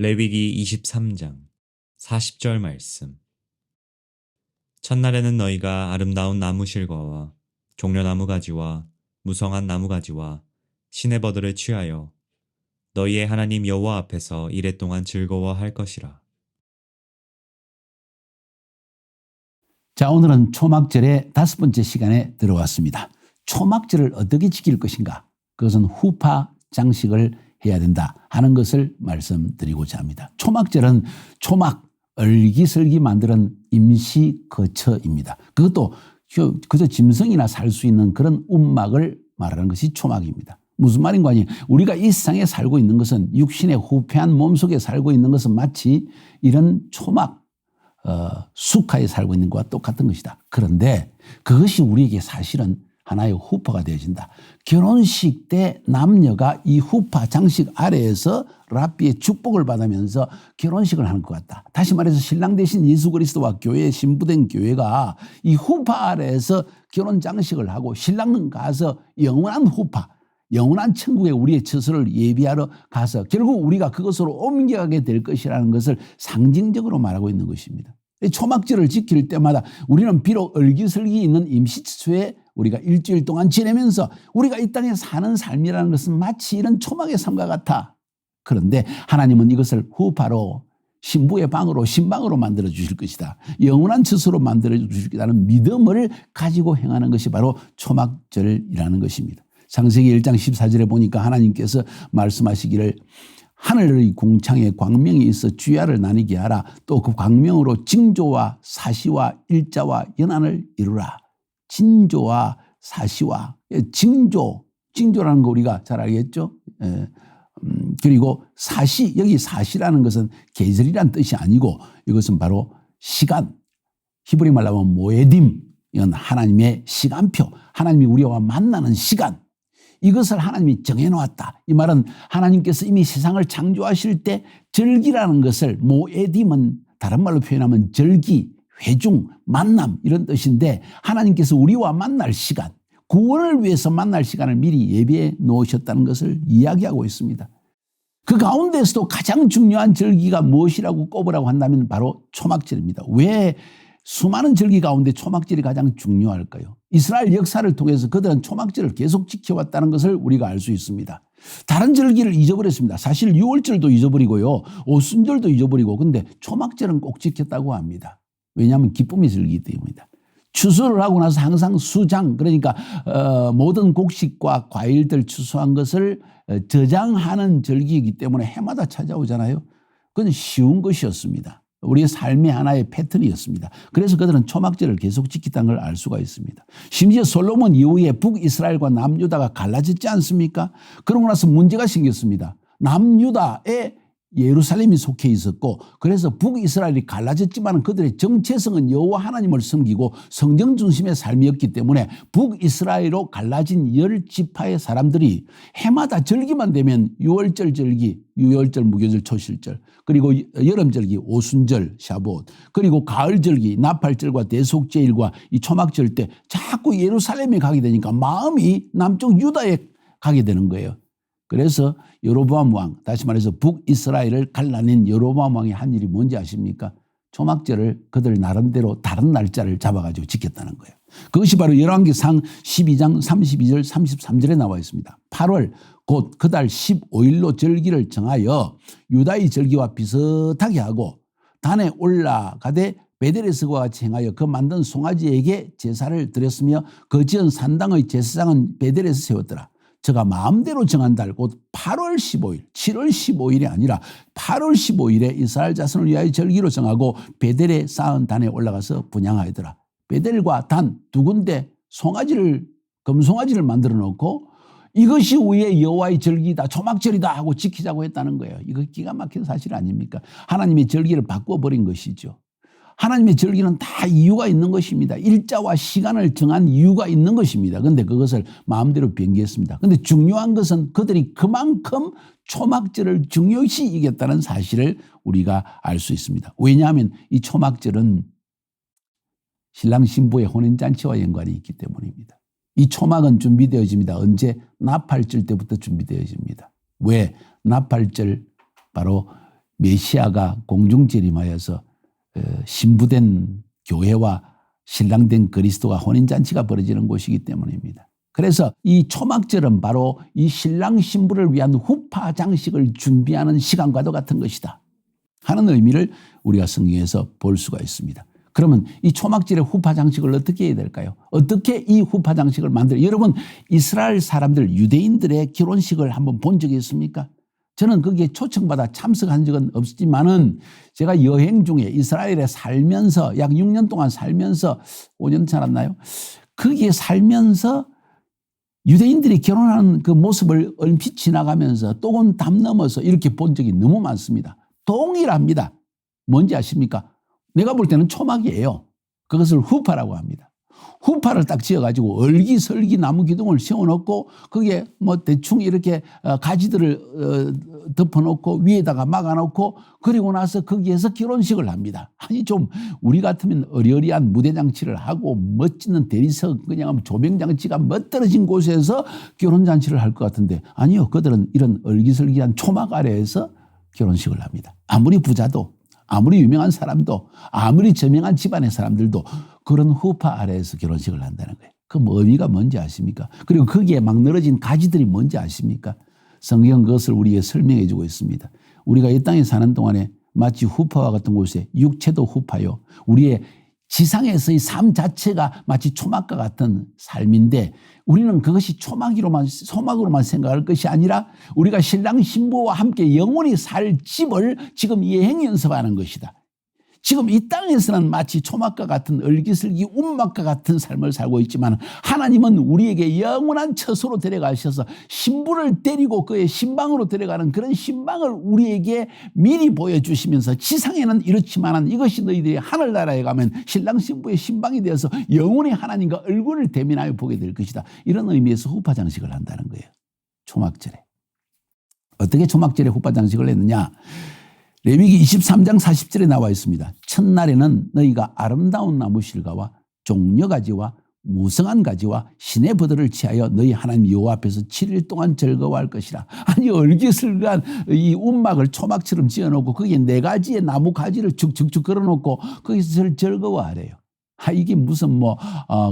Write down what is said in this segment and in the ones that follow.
레위기 23장 40절 말씀. 첫날에는 너희가 아름다운 나무 실과와 종려나무 가지와 무성한 나무 가지와 시내버들을 취하여 너희의 하나님 여호와 앞에서 이레 동안 즐거워할 것이라. 자, 오늘은 초막절의 5번째 시간에 들어왔습니다. 초막절을 어떻게 지킬 것인가? 그것은 후파 장식을 해야 된다 하는 것을 말씀드리고자 합니다. 초막절은 초막, 얼기설기 만드는 임시 거처입니다. 그것도 그저 짐승이나 살 수 있는 그런 움막을 말하는 것이 초막입니다. 무슨 말인가 하니 우리가 이 세상에 살고 있는 것은 육신의 후패한 몸속에 살고 있는 것은 마치 이런 초막, 수카에 살고 있는 것과 똑같은 것이다. 그런데 그것이 우리에게 사실은 하나의 후파가 되어진다. 결혼식 때 남녀가 이 후파 장식 아래에서 랍비의 축복을 받으면서 결혼식을 하는 것 같다. 다시 말해서 신랑 대신 예수 그리스도와 교회에 신부된 교회가 이 후파 아래에서 결혼 장식을 하고 신랑은 가서 영원한 후파, 영원한 천국에 우리의 처소를 예비하러 가서 결국 우리가 그것으로 옮겨가게 될 것이라는 것을 상징적으로 말하고 있는 것입니다. 초막절을 지킬 때마다 우리는 비록 얼기설기 있는 임시처소에 우리가 일주일 동안 지내면서 우리가 이 땅에 사는 삶이라는 것은 마치 이런 초막의 삶과 같아. 그런데 하나님은 이것을 후파로 신부의 방으로 신방으로 만들어 주실 것이다. 영원한 처소로 만들어 주실 것이라는 믿음을 가지고 행하는 것이 바로 초막절이라는 것입니다. 창세기 1장 14절에 보니까 하나님께서 말씀하시기를 하늘의 궁창에 광명이 있어 주야를 나뉘게 하라. 또 그 광명으로 징조와 사시와 일자와 연한을 이루라. 징조와 사시와 징조라는 거 우리가 잘 알겠죠? 그리고 사시, 여기 사시라는 것은 계절이란 뜻이 아니고 이것은 바로 시간, 히브리 말로 하면 모에딤, 이건 하나님의 시간표, 하나님이 우리와 만나는 시간, 이것을 하나님이 정해놓았다. 이 말은 하나님께서 이미 세상을 창조하실 때 절기라는 것을, 모에딤은 다른 말로 표현하면 절기, 회중, 만남 이런 뜻인데 하나님께서 우리와 만날 시간, 구원을 위해서 만날 시간을 미리 예비해 놓으셨다는 것을 이야기하고 있습니다. 그 가운데서도 가장 중요한 절기가 무엇이라고 꼽으라고 한다면 바로 초막절입니다. 왜 수많은 절기 가운데 초막절이 가장 중요할까요? 이스라엘 역사를 통해서 그들은 초막절을 계속 지켜왔다는 것을 우리가 알 수 있습니다. 다른 절기를 잊어버렸습니다. 사실 유월절도 잊어버리고요, 오순절도 잊어버리고, 근데 초막절은 꼭 지켰다고 합니다. 왜냐하면 기쁨의 절기이기 때문입니다. 추수를 하고 나서 항상 수장, 그러니까 모든 곡식과 과일들 추수한 것을 저장하는 절기이기 때문에 해마다 찾아오잖아요. 그건 쉬운 것이었습니다. 우리의 삶의 하나의 패턴이었습니다. 그래서 그들은 초막절을 계속 지켰다는 걸 알 수가 있습니다. 심지어 솔로몬 이후에 북이스라엘과 남유다가 갈라졌지 않습니까? 그러고 나서 문제가 생겼습니다. 남유다에 예루살렘이 속해 있었고, 그래서 북이스라엘이 갈라졌지만 그들의 정체성은 여호와 하나님을 섬기고 성경 중심의 삶이었기 때문에 북이스라엘로 갈라진 10지파의 사람들이 해마다 절기만 되면 유월절 절기, 유월절 무교절 초실절, 그리고 여름절기 오순절 샤봇, 그리고 가을절기 나팔절과 대속제일과 이 초막절 때 자꾸 예루살렘에 가게 되니까 마음이 남쪽 유다에 가게 되는 거예요. 그래서 여로보암 왕, 다시 말해서 북이스라엘을 갈라낸 여로보암 왕이 한 일이 뭔지 아십니까? 초막절을 그들 나름대로 다른 날짜를 잡아가지고 지켰다는 거예요. 그것이 바로 열왕기상 12장 32절 33절에 나와 있습니다. 8월 곧 그달 15일로 절기를 정하여 유다의 절기와 비슷하게 하고 단에 올라가되 베델에서와 같이 행하여 그 만든 송아지에게 제사를 드렸으며 그 지은 산당의 제사장은 베델에서 세웠더라. 저가 마음대로 정한 달 곧 8월 15일, 7월 15일이 아니라 8월 15일에 이스라엘 자손을 위하여 절기로 정하고 베델에 쌓은 단에 올라가서 분향하더라. 베델과 단 두 군데 금송아지를 만들어 놓고 이것이 우리의 여호와의 절기다, 초막절이다 하고 지키자고 했다는 거예요. 이거 기가 막힌 사실 아닙니까? 하나님의 절기를 바꿔버린 것이죠. 하나님의 절기는 다 이유가 있는 것입니다. 일자와 시간을 정한 이유가 있는 것입니다. 그런데 그것을 마음대로 변개했습니다. 그런데 중요한 것은 그들이 그만큼 초막절을 중요시 여겼다는 사실을 우리가 알 수 있습니다. 왜냐하면 이 초막절은 신랑 신부의 혼인잔치와 연관이 있기 때문입니다. 이 초막은 준비되어집니다. 언제? 나팔절 때부터 준비되어집니다. 왜? 나팔절, 바로 메시아가 공중재림하여서 신부된 교회와 신랑된 그리스도가 혼인잔치가 벌어지는 곳이기 때문입니다. 그래서 이 초막절은 바로 이 신랑 신부를 위한 후파 장식을 준비하는 시간과도 같은 것이다 하는 의미를 우리가 성경에서 볼 수가 있습니다. 그러면 이 초막절의 후파 장식을 어떻게 해야 될까요? 어떻게 이 후파 장식을 만들어요? 여러분 이스라엘 사람들 유대인들의 결혼식을 한번 본 적이 있습니까? 저는 거기에 초청받아 참석한 적은 없지만은 제가 여행 중에 이스라엘에 살면서 약 6년 동안 살면서 5년 지났나요? 거기에 살면서 유대인들이 결혼하는 그 모습을 얼핏 지나가면서 또는 담 넘어서 이렇게 본 적이 너무 많습니다. 동일합니다. 뭔지 아십니까? 내가 볼 때는 초막이에요. 그것을 후파라고 합니다. 후파를 딱 지어가지고 얼기설기 나무 기둥을 세워놓고 거기에 뭐 대충 이렇게 가지들을 덮어놓고 위에다가 막아놓고 그리고 나서 거기에서 결혼식을 합니다. 아니 좀 우리 같으면 어리어리한 무대장치를 하고 멋지는 대리석 그냥 조명장치가 멋들어진 곳에서 결혼잔치를 할 것 같은데 아니요. 그들은 이런 얼기설기한 초막 아래에서 결혼식을 합니다. 아무리 부자도 아무리 유명한 사람도 아무리 저명한 집안의 사람들도 그런 후파 아래에서 결혼식을 한다는 거예요. 그 의미가 뭔지 아십니까? 그리고 거기에 막 늘어진 가지들이 뭔지 아십니까? 성경 그것을 우리에게 설명해 주고 있습니다. 우리가 이 땅에 사는 동안에 마치 후파와 같은 곳에 육체도 후파요. 우리의 지상에서의 삶 자체가 마치 초막과 같은 삶인데 우리는 그것이 소막으로만 생각할 것이 아니라 우리가 신랑 신부와 함께 영원히 살 집을 지금 예행 연습하는 것이다. 지금 이 땅에서는 마치 초막과 같은 얼기설기 운막과 같은 삶을 살고 있지만 하나님은 우리에게 영원한 처소로 데려가셔서 신부를 데리고 그의 신방으로 데려가는 그런 신방을 우리에게 미리 보여주시면서 지상에는 이렇지만 이것이 너희들이 하늘나라에 가면 신랑 신부의 신방이 되어서 영원히 하나님과 얼굴을 대면하여 보게 될 것이다. 이런 의미에서 후파 장식을 한다는 거예요. 초막절에. 어떻게 초막절에 후파 장식을 했느냐? 레위기 23장 40절에 나와 있습니다. 첫날에는 너희가 아름다운 나무 실과와 종려가지와 무성한 가지와 시내 버들을 취하여 너희 하나님 여호와 앞에서 7일 동안 즐거워할 것이라. 아니 얼기설기한 이 운막을 초막처럼 지어놓고 거기에 4가지의 나무 가지를 쭉쭉쭉 걸어놓고 거기서 즐거워하래요. 이게 무슨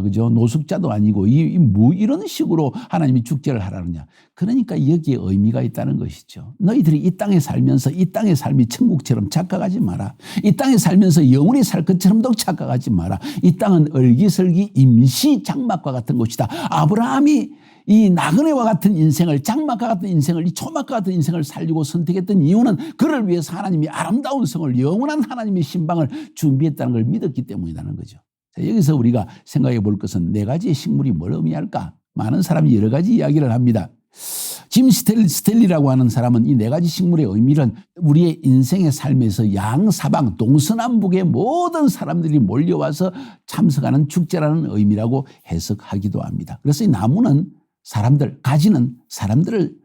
그죠? 노숙자도 아니고 이런 식으로 하나님이 축제를 하라느냐. 그러니까 여기에 의미가 있다는 것이죠. 너희들이 이 땅에 살면서 이 땅의 삶이 천국처럼 착각하지 마라. 이 땅에 살면서 영원히 살 것처럼도 착각하지 마라. 이 땅은 얼기설기 임시 장막과 같은 곳이다. 아브라함이 이 나그네와 같은 인생을 장막과 같은 인생을 이 초막과 같은 인생을 살리고 선택했던 이유는 그를 위해서 하나님이 아름다운 성을 영원한 하나님의 신방을 준비했다는 걸 믿었기 때문이라는 거죠. 여기서 우리가 생각해 볼 것은 4가지의 식물이 뭘 의미할까? 많은 사람이 여러 가지 이야기를 합니다. 짐 스텔리라고 하는 사람은 이 4가지 식물의 의미는 우리의 인생의 삶에서 양사방 동서남북의 모든 사람들이 몰려와서 참석하는 축제라는 의미라고 해석하기도 합니다. 그래서 이 나무는 가지는 사람들을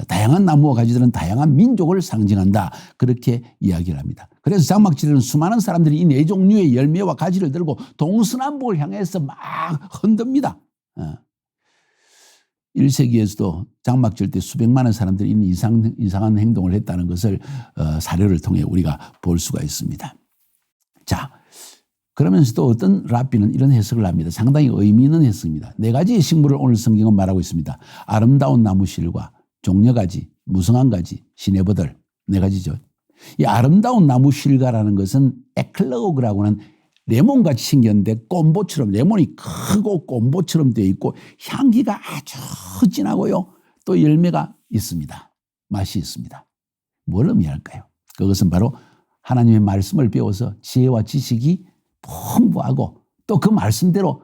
다양한 나무와 가지들은 다양한 민족을 상징한다. 그렇게 이야기를 합니다. 그래서 장막절에는 수많은 사람들이 이 4종류의 열매와 가지를 들고 동서남북을 향해서 막 흔듭니다. 1세기에서도 장막절 때 수백만의 사람들이 이런 이상한 행동을 했다는 것을 사료를 통해 우리가 볼 수가 있습니다. 자, 그러면서도 어떤 랍비는 이런 해석을 합니다. 상당히 의미 있는 해석입니다. 4가지의 식물을 오늘 성경은 말하고 있습니다. 아름다운 나무실과 종려가지, 무성한 가지, 시내버들 4가지죠. 이 아름다운 나무 실과라는 것은 에클로그라고 하는 레몬같이 생겼는데 꼼보처럼 레몬이 크고 꼼보처럼 되어 있고 향기가 아주 진하고요. 또 열매가 있습니다. 맛이 있습니다. 뭘 의미할까요? 그것은 바로 하나님의 말씀을 배워서 지혜와 지식이 풍부하고 또 그 말씀대로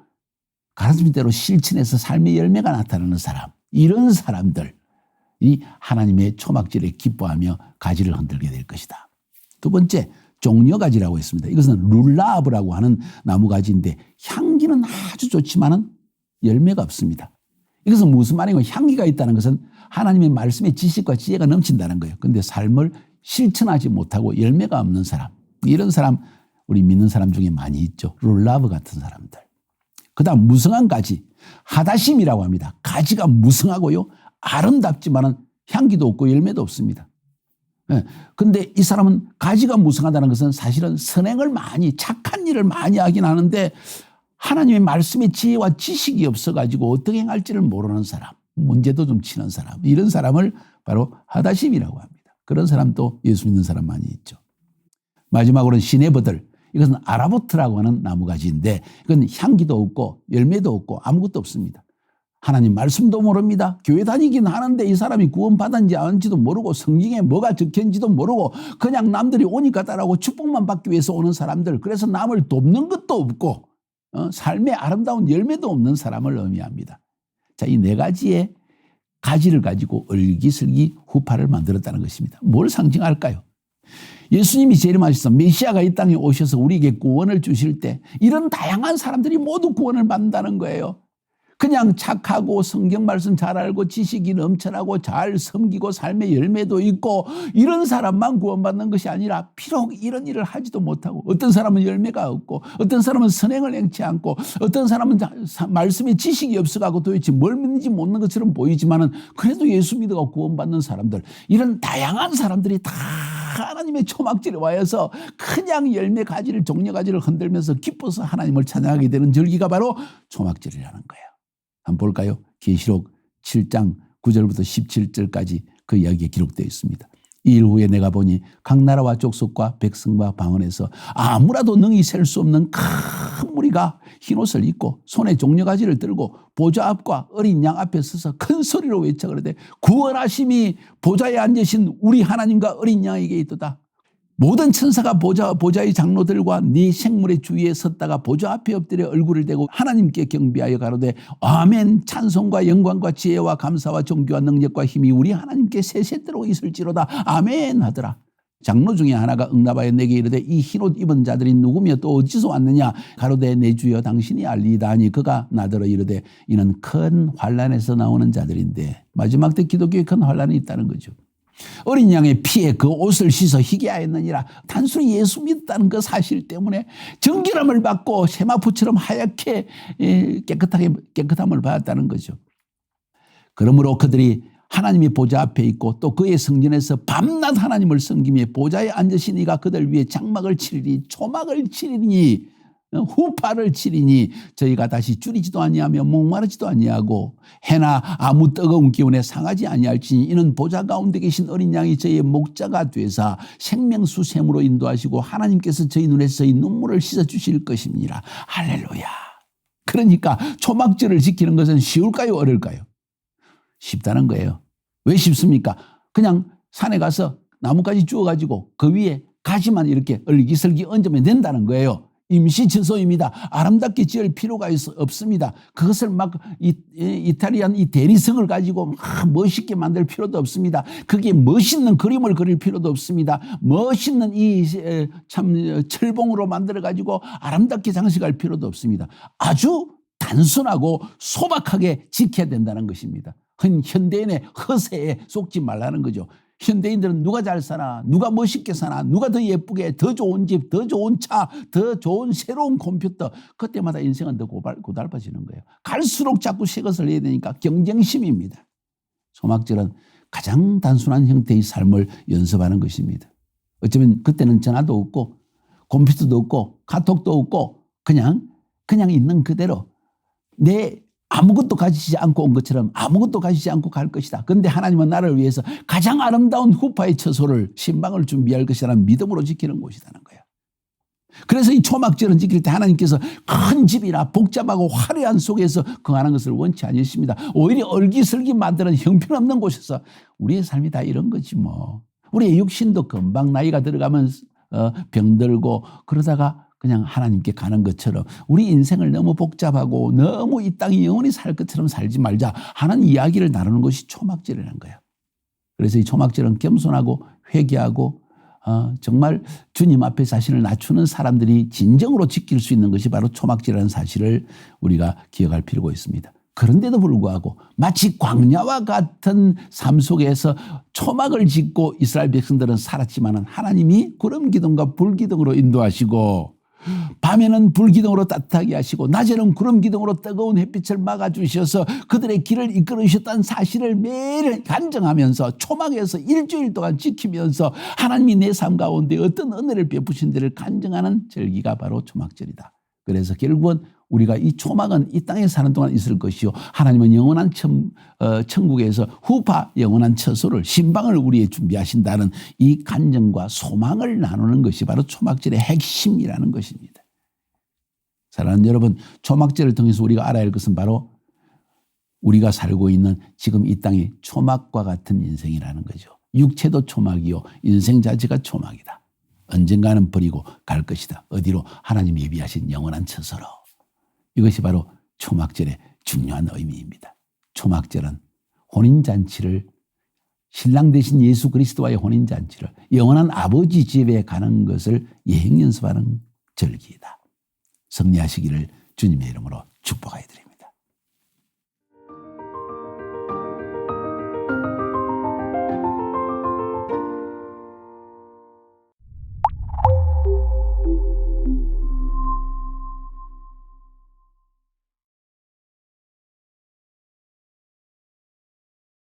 가르침대로 실천해서 삶의 열매가 나타나는 사람, 이런 사람들 이 하나님의 초막절에 기뻐하며 가지를 흔들게 될 것이다. 두 번째, 종려가지라고 했습니다. 이것은 룰라브라고 하는 나무가지인데 향기는 아주 좋지만은 열매가 없습니다. 이것은 무슨 말이고 향기가 있다는 것은 하나님의 말씀의 지식과 지혜가 넘친다는 거예요. 그런데 삶을 실천하지 못하고 열매가 없는 사람, 이런 사람 우리 믿는 사람 중에 많이 있죠. 룰라브 같은 사람들. 그다음 무성한 가지, 하다심이라고 합니다. 가지가 무성하고요. 아름답지만은 향기도 없고 열매도 없습니다. 근데 이 사람은 가지가 무성하다는 것은 사실은 선행을 많이, 착한 일을 많이 하긴 하는데 하나님의 말씀의 지혜와 지식이 없어가지고 어떻게 행할지를 모르는 사람, 문제도 좀 치는 사람, 이런 사람을 바로 하다심이라고 합니다. 그런 사람도 예수 믿는 사람 많이 있죠. 마지막으로는 시내버들. 이것은 아라보트라고 하는 나무가지인데 이건 향기도 없고 열매도 없고 아무것도 없습니다. 하나님 말씀도 모릅니다. 교회 다니긴 하는데 이 사람이 구원받았는지 아닌지도 모르고 성경에 뭐가 적혀있는지도 모르고 그냥 남들이 오니까 따라고 축복만 받기 위해서 오는 사람들, 그래서 남을 돕는 것도 없고 삶의 아름다운 열매도 없는 사람을 의미합니다. 자, 이 네 가지의 가지를 가지고 얼기설기 후파를 만들었다는 것입니다. 뭘 상징할까요? 예수님이 재림하셔서 메시아가 이 땅에 오셔서 우리에게 구원을 주실 때 이런 다양한 사람들이 모두 구원을 받는다는 거예요. 그냥 착하고 성경 말씀 잘 알고 지식이 넘쳐나고 잘 섬기고 삶의 열매도 있고 이런 사람만 구원받는 것이 아니라 비록 이런 일을 하지도 못하고 어떤 사람은 열매가 없고 어떤 사람은 선행을 행치 않고 어떤 사람은 말씀에 지식이 없어가고 도대체 뭘 믿는지 모르는 것처럼 보이지만은 그래도 예수 믿어가 구원받는 사람들, 이런 다양한 사람들이 다 하나님의 초막절에 와서 그냥 열매 가지를, 종려 가지를 흔들면서 기뻐서 하나님을 찬양하게 되는 절기가 바로 초막절이라는 거예요. 한번 볼까요? 계시록 7장 9절부터 17절까지 그 이야기가 기록되어 있습니다. 이 일 후에 내가 보니 각 나라와 족속과 백성과 방언에서 아무라도 능히 셀 수 없는 큰 무리가 흰옷을 입고 손에 종려가지를 들고 보좌 앞과 어린 양 앞에 서서 큰 소리로 외쳐 그러되 구원하심이 보좌에 앉으신 우리 하나님과 어린 양에게 있도다. 모든 천사가 보좌의 장로들과 네 생물의 주위에 섰다가 보좌 앞에 엎드려 얼굴을 대고 하나님께 경배하여 가로되 아멘, 찬송과 영광과 지혜와 감사와 존귀와 능력과 힘이 우리 하나님께 세세토록 있을지로다 아멘 하더라. 장로 중에 하나가 응답하여 내게 이르되 이 흰옷 입은 자들이 누구며 또 어디서 왔느냐 가로되 내 주여 당신이 알리이다 하니 그가 나더러 이르되 이는 큰 환난에서 나오는 자들인데, 마지막 때 기독교에 큰 환난이 있다는 거죠. 어린 양의 피에 그 옷을 씻어 희게 하였느니라. 단순히 예수 믿다는 그 사실 때문에 정결함을 받고 세마포처럼 하얗게 깨끗함을 받았다는 거죠. 그러므로 그들이 하나님이 보좌 앞에 있고 또 그의 성전에서 밤낮 하나님을 섬기며 보좌에 앉으신 이가 그들 위에 장막을 치리니 초막을 치리니 후파를 치리니 저희가 다시 줄이지도 아니하며 목마르지도 아니하고 해나 아무 뜨거운 기운에 상하지 아니할지니 이는 보좌 가운데 계신 어린 양이 저희의 목자가 되사 생명수 샘으로 인도하시고 하나님께서 저희 눈에서 이 눈물을 씻어주실 것입니다. 할렐루야. 그러니까 초막절을 지키는 것은 쉬울까요, 어려울까요? 쉽다는 거예요. 왜 쉽습니까? 그냥 산에 가서 나뭇가지 주워가지고 그 위에 가지만 이렇게 얼기설기 얹으면 된다는 거예요. 임시처소입니다. 아름답게 지을 필요가 없습니다. 그것을 막 이탈리안 이 대리석을 가지고 막 멋있게 만들 필요도 없습니다. 거기에 멋있는 그림을 그릴 필요도 없습니다. 멋있는 이 참 철봉으로 만들어 가지고 아름답게 장식할 필요도 없습니다. 아주 단순하고 소박하게 지켜야 된다는 것입니다. 현대인의 허세에 속지 말라는 거죠. 현대인들은 누가 잘 사나, 누가 멋있게 사나, 누가 더 예쁘게, 더 좋은 집, 더 좋은 차, 더 좋은 새로운 컴퓨터, 그때마다 인생은 더 고달파지는 거예요. 갈수록 자꾸 새 것을 해야 되니까 경쟁심입니다. 초막절은 가장 단순한 형태의 삶을 연습하는 것입니다. 어쩌면 그때는 전화도 없고 컴퓨터도 없고 카톡도 없고 그냥 있는 그대로 내 아무것도 가지지 않고 온 것처럼 아무것도 가지지 않고 갈 것이다. 그런데 하나님은 나를 위해서 가장 아름다운 후파의 처소를, 신방을 준비할 것이라는 믿음으로 지키는 곳이라는 거야. 그래서 이 초막절은 지킬 때 하나님께서 큰 집이나 복잡하고 화려한 속에서 거하는 것을 원치 않으십니다. 오히려 얼기설기 만드는 형편없는 곳에서 우리의 삶이 다 이런 거지 뭐. 우리의 육신도 금방 나이가 들어가면 병들고 그러다가 그냥 하나님께 가는 것처럼 우리 인생을 너무 복잡하고 너무 이 땅이 영원히 살 것처럼 살지 말자 하는 이야기를 나누는 것이 초막절이라는 거예요. 그래서 이 초막절은 겸손하고 회개하고 정말 주님 앞에 자신을 낮추는 사람들이 진정으로 지킬 수 있는 것이 바로 초막절이라는 사실을 우리가 기억할 필요가 있습니다. 그런데도 불구하고 마치 광야와 같은 삶 속에서 초막을 짓고 이스라엘 백성들은 살았지만 하나님이 구름 기둥과 불 기둥으로 인도하시고 밤에는 불기둥으로 따뜻하게 하시고 낮에는 구름 기둥으로 뜨거운 햇빛을 막아주셔서 그들의 길을 이끌으셨다는 사실을 매일 간증하면서 초막에서 일주일 동안 지키면서 하나님이 내 삶 가운데 어떤 은혜를 베푸신 데를 간증하는 절기가 바로 초막절이다. 그래서 결국은 우리가 이 초막은 이 땅에 사는 동안 있을 것이요 하나님은 영원한 천국에서 후파 영원한 처소를 신방을 우리에 준비하신다는 이 간증과 소망을 나누는 것이 바로 초막절의 핵심이라는 것입니다. 사랑하는 여러분, 초막절을 통해서 우리가 알아야 할 것은 바로 우리가 살고 있는 지금 이 땅이 초막과 같은 인생이라는 거죠. 육체도 초막이요 인생 자체가 초막이다. 언젠가는 버리고 갈 것이다. 어디로? 하나님이 예비하신 영원한 처소로. 이것이 바로 초막절의 중요한 의미입니다. 초막절은 혼인잔치를 신랑 되신 예수 그리스도와의 혼인잔치를 영원한 아버지 집에 가는 것을 예행연습하는 절기이다. 승리하시기를 주님의 이름으로 축복하여 드립니다.